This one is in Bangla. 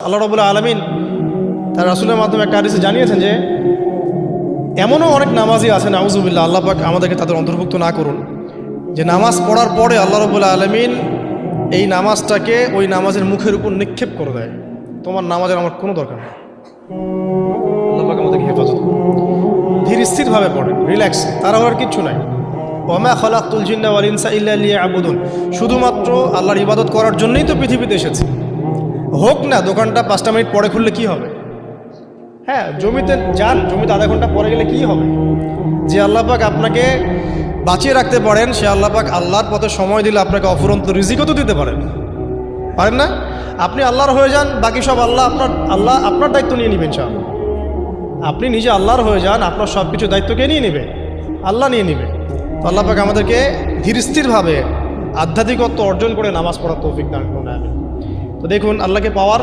আল্লাহ রাব্বুল আলামিন তার রাসূলের মাধ্যমে একটা হাদিসে জানিয়েছেন যে এমনও অনেক নামাজি আছে নাউজুবিল্লাহ, আল্লাহ পাক আমাদেরকে তাদের অন্তর্ভুক্ত না করুন, যে নামাজ পড়ার পরে আল্লাহ রাব্বুল আলামিন এই নামাজটাকে ওই নামাজের মুখের উপর নিক্ষেপ করে দেয়। তোমার নামাজের আমার কোনো দরকার নেই। আল্লাহ পাক আমাদেরকে হেফাজত করুন। ধীর স্থিরভাবে পড়েন, রিল্যাক্সে, তার আর কিচ্ছু নাই। ওয়ামা খালাকতুল জিন্না ওয়াল ইনসা ইল্লা লিয়াবুদুন, শুধুমাত্র আল্লাহর ইবাদত করার জন্যই তো পৃথিবীতে এসেছি। হোক না দোকানটা 5টা মিনিট পরে খুললে কি হবে? হ্যাঁ, জমিতে যান, জমিতে আধা ঘন্টা পরে গেলে কি হবে? যে আল্লাহ পাক আপনাকে বাঁচিয়ে রাখতে পারেন, সে আল্লাহ পাক আল্লাহর পথে সময় দিলে আপনাকে অফুরন্ত রিজিকও তো দিতে পারেন না? আপনি আল্লাহর হয়ে যান, বাকি সব আল্লাহ আপনার দায়িত্ব নিয়ে নেবেন। সব আপনি নিজে আল্লাহর হয়ে যান, আপনার সব কিছু দায়িত্ব কে নিয়ে নেবে? আল্লাহ নিয়ে নেবে। তো আল্লাহ পাক আমাদেরকে ধীর স্থিরভাবে আধ্যাত্মিকত্ব অর্জন করে নামাজ পড়ার তৌফিক দান করুন। তো দেখুন, আল্লাহকে পাওয়ার